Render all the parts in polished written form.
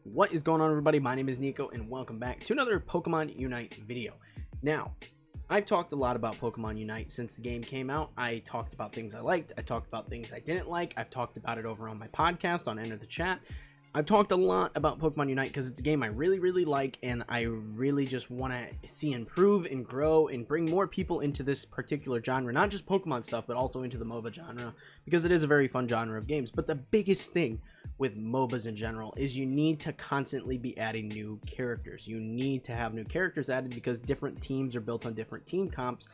What is going on, everybody? My name is Nico and welcome back to another Pokemon Unite video. Now, I've talked a lot about Pokemon Unite since the game came out. I talked about things I liked, I talked about things I didn't like, I've talked about it over on my podcast on Enter the Chat. I've talked a lot about Pokemon Unite because it's a game I really like, and I really just want to see improve and grow and bring more people into this particular genre, not just Pokemon stuff, but also into the MOBA genre, because it is a very fun genre of games. But the biggest thing with MOBAs in general is you need to constantly be adding new characters. You need to have new characters added because different teams are built on different team comps,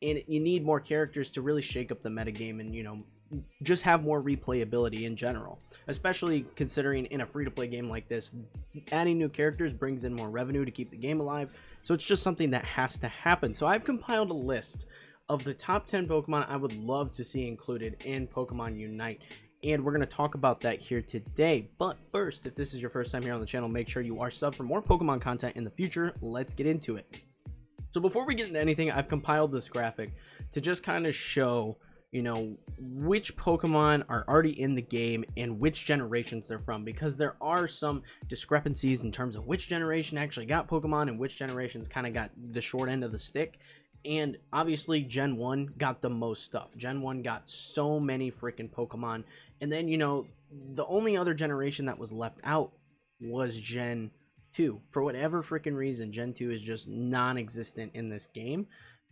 and you need more characters to really shake up the metagame and, you know, just have more replayability in general, especially considering in a free-to-play game like this, adding new characters brings in more revenue to keep the game alive. So it's just something that has to happen. So I've compiled a list of the top 10 Pokemon I would love to see included in Pokemon Unite, and we're going to talk about that here today. But first, if this is your first time here on the channel, make sure you are subbed for more Pokemon content in the future. Let's get into it. So before we get into anything, I've compiled this graphic to just kind of show, you know, which Pokemon are already in the game and which generations they're from, because there are some discrepancies in terms of which generation actually got Pokemon and which generations kind of got the short end of the stick. And obviously Gen 1 got the most stuff. Gen 1 got so many freaking Pokemon, and then, you know, the only other generation that was left out was Gen 2. For whatever freaking reason, Gen 2 is just non-existent in this game,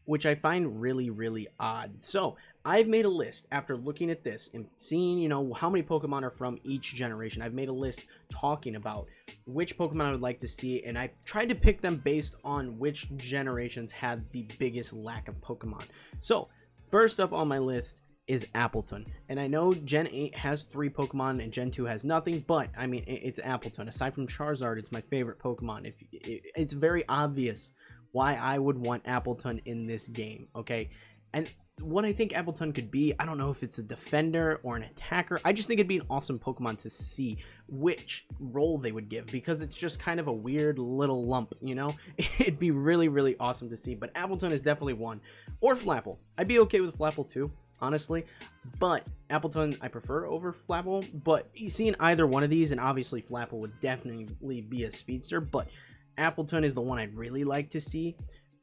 which I find really odd. So I've made a list after looking at this and seeing, you know, how many Pokemon are from each generation. I've made a list talking about which Pokemon I would like to see, and I tried to pick them based on which generations had the biggest lack of Pokemon. So first up on my list is Appletun, and I know Gen 8 has 3 Pokemon and Gen 2 has nothing, but I mean, it's Appletun. Aside from Charizard, it's my favorite Pokemon. It's very obvious why I would want Appletun in this game, okay? And what I think Appletun could be, I don't know if it's a defender or an attacker. I just think it'd be an awesome Pokemon to see which role they would give, because it's just kind of a weird little lump, you know? It'd be really awesome to see, but Appletun is definitely one. Or Flapple. I'd be okay with Flapple too, honestly, but Appletun I prefer over Flapple. But seeing either one of these, and obviously Flapple would definitely be a speedster, but Appletun is the one I'd really like to see.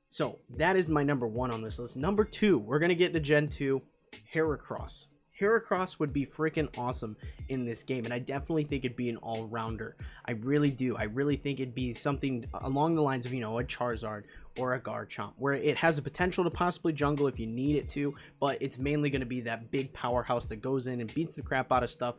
So that is my number 1 on this list. Number 2, we're gonna get into Gen 2, Heracross. Heracross would be freaking awesome in this game, and I definitely think it'd be an all-rounder. I really do. I really think it'd be something along the lines of, you know, a Charizard or a Garchomp, where it has the potential to possibly jungle if you need it to, but it's mainly going to be that big powerhouse that goes in and beats the crap out of stuff,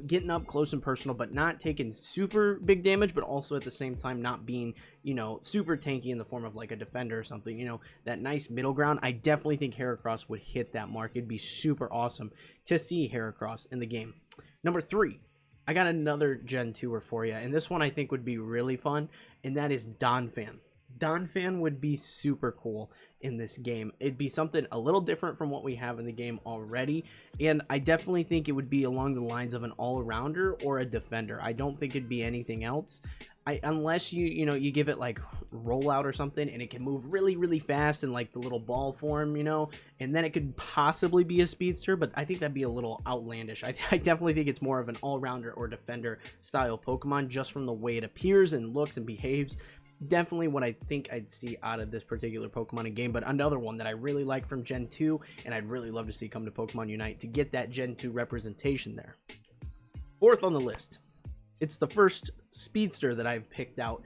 getting up close and personal, but not taking super big damage, but also at the same time not being, you know, super tanky in the form of like a defender or something, you know, that nice middle ground. I definitely think Heracross would hit that mark. It'd be super awesome to see Heracross in the game. Number 3, I got another Gen 2er for you, and this one I think would be really fun, and that is Donphan. Donphan would be super cool in this game. It'd be something a little different from what we have in the game already, and I definitely think it would be along the lines of an all-rounder or a defender. I don't think it'd be anything else, unless you know, you give it like rollout or something, and it can move really fast in like the little ball form, you know, and then it could possibly be a speedster, but I think that'd be a little outlandish. I definitely think it's more of an all-rounder or defender style Pokemon, just from the way it appears and looks and behaves. Definitely what I think I'd see out of this particular Pokemon in game. But another one that I really like from Gen 2, and I'd really love to see come to Pokemon Unite to get that Gen 2 representation there. 4th on the list, it's the first speedster that I've picked out,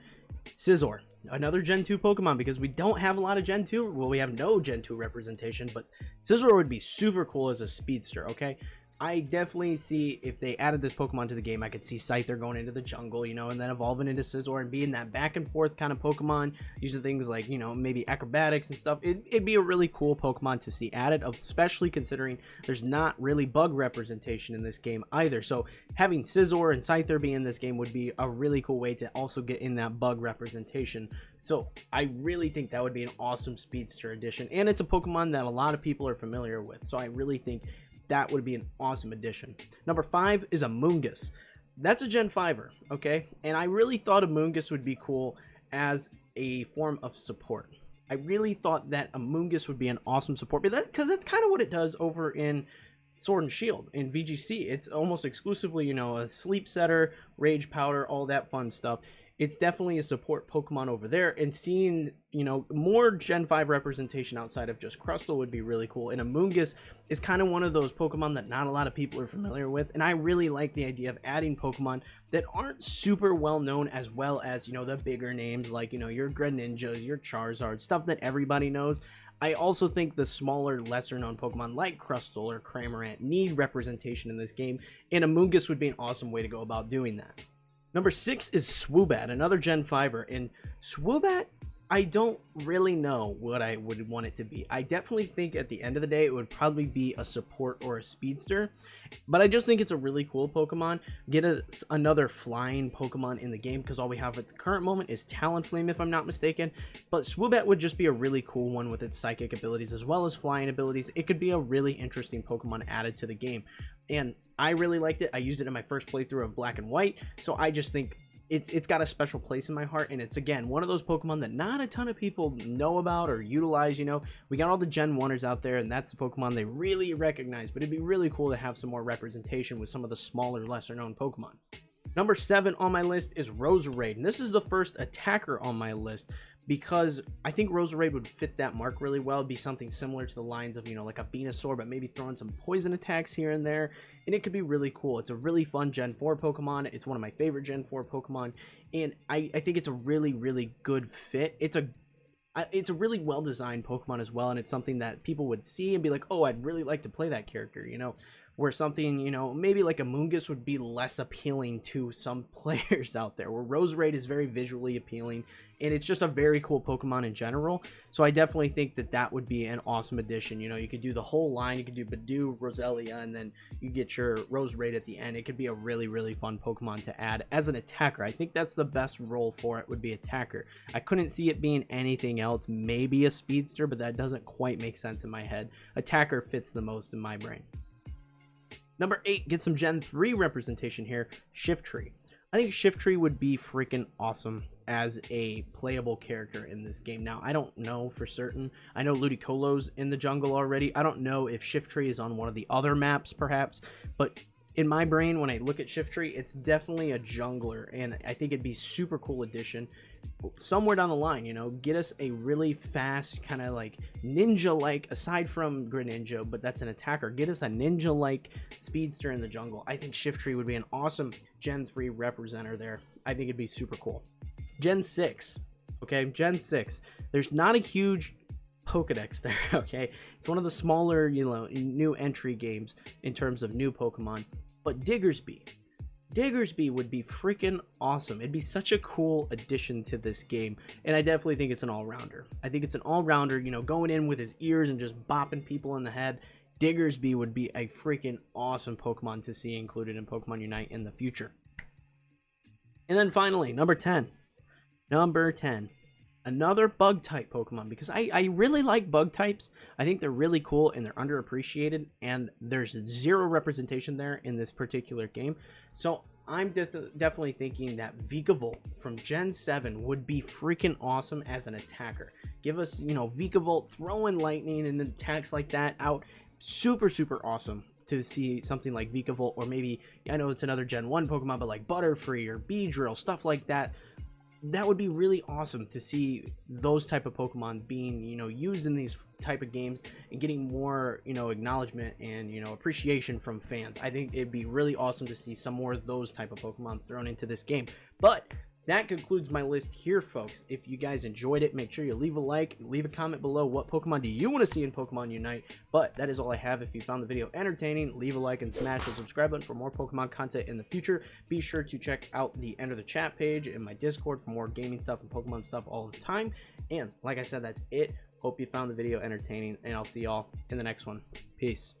Scizor. Another Gen 2 Pokemon, because we don't have a lot of Gen 2. Well, we have no Gen 2 representation, but Scizor would be super cool as a speedster, okay? I definitely see, if they added this Pokemon to the game, I could see Scyther going into the jungle, you know, and then evolving into Scizor and being that back and forth kind of Pokemon, using things like, you know, maybe acrobatics and stuff. It'd be a really cool Pokemon to see added, especially considering there's not really bug representation in this game either. So having Scizor and Scyther be in this game would be a really cool way to also get in that bug representation. So I really think that would be an awesome speedster addition, and it's a Pokemon that a lot of people are familiar with, so I really think that would be an awesome addition. Number 5 is Amoongus. That's a Gen 5er, okay? And I really thought Amoongus would be cool as a form of support. I really thought that Amoongus would be an awesome support, because that's kind of what it does over in Sword and Shield in VGC. It's almost exclusively, you know, a sleep setter, rage powder, all that fun stuff. It's definitely a support Pokemon over there, and seeing, you know, more Gen 5 representation outside of just Crustle would be really cool. And Amoongus is kind of one of those Pokemon that not a lot of people are familiar with, and I really like the idea of adding Pokemon that aren't super well known, as well as, you know, the bigger names like, you know, your Greninjas, your Charizard, stuff that everybody knows. I also think the smaller, lesser-known Pokemon like Crustle or Cramorant need representation in this game, and Amoongus would be an awesome way to go about doing that. Number 6 is Swoobat, another Gen 5er, and Swoobat, I don't really know what I would want it to be. I definitely think at the end of the day it would probably be a support or a speedster, but I just think it's a really cool Pokemon. Get another flying Pokemon in the game, because all we have at the current moment is Talonflame, if I'm not mistaken, but Swoobat would just be a really cool one with its psychic abilities as well as flying abilities. It could be a really interesting Pokemon added to the game, and I really liked it. I used it in my first playthrough of Black and White, so I just think it's got a special place in my heart, and it's, again, one of those Pokemon that not a ton of people know about or utilize. You know, we got all the Gen 1ers out there, and that's the Pokemon they really recognize, but it'd be really cool to have some more representation with some of the smaller, lesser-known Pokemon. Number 7 on my list is Roserade, and this is the first attacker on my list, because I think Roserade would fit that mark really well. It'd be something similar to the lines of, you know, like a Venusaur, but maybe throwing some poison attacks here and there, and it could be really cool. It's a really fun Gen 4 Pokemon. It's one of my favorite Gen 4 Pokemon, and I think it's a really, really good fit. It's a really well-designed Pokemon as well, and it's something that people would see and be like, oh, I'd really like to play that character, you know? Where something, you know, maybe like Amoongus would be less appealing to some players out there, where Roserade is very visually appealing, and it's just a very cool Pokemon in general. So I definitely think that that would be an awesome addition. You know, you could do the whole line. You could do Badoo, Roselia, and then you get your Roserade at the end. It could be a really, really fun Pokemon to add as an attacker. I think that's the best role for it, would be attacker. I couldn't see it being anything else, maybe a speedster, but that doesn't quite make sense in my head. Attacker fits the most in my brain. Number 8, get some Gen 3 representation here, Shiftry. I think Shiftry would be freaking awesome as a playable character in this game. Now, I don't know for certain. I know Ludicolo's in the jungle already. I don't know if Shiftry is on one of the other maps, perhaps, but in my brain, when I look at Shiftry, it's definitely a jungler, and I think it'd be super cool addition. Somewhere down the line, you know, get us a really fast, kind of like ninja-like, aside from Greninja, but that's an attacker. Get us a ninja-like speedster in the jungle. I think Shiftry would be an awesome Gen 3 representer there. I think it'd be super cool. Gen 6, okay, Gen 6. There's not a huge Pokedex there, okay? It's one of the smaller, you know, new entry games in terms of new Pokemon, but Diggersby would be freaking awesome. It'd be such a cool addition to this game, and I definitely think it's an all-rounder. I think it's an all-rounder, you know, going in with his ears and just bopping people in the head. Diggersby would be a freaking awesome Pokemon to see included in Pokemon Unite in the future. And then finally, number 10. Another bug type Pokemon, because I really like bug types. I think they're really cool and they're underappreciated, and there's zero representation there in this particular game. So I'm definitely thinking that Vikavolt from Gen 7 would be freaking awesome as an attacker. Give us, you know, Vikavolt throwing lightning and attacks like that out. Super, super awesome to see something like Vikavolt, or maybe, I know it's another Gen 1 Pokemon, but like Butterfree or Beedrill, stuff like that. That would be really awesome to see those type of Pokemon being, you know, used in these type of games and getting more, you know, acknowledgement and, you know, appreciation from fans. I think it'd be really awesome to see some more of those type of Pokemon thrown into this game. But that concludes my list here, folks. If you guys enjoyed it, make sure you leave a like, leave a comment below. What Pokemon do you want to see in Pokemon Unite? But that is all I have. If you found the video entertaining, leave a like and smash the subscribe button for more Pokemon content in the future. Be sure to check out the Enter the Chat page in my Discord for more gaming stuff and Pokemon stuff all the time. And like I said, that's it. Hope you found the video entertaining, and I'll see y'all in the next one. Peace.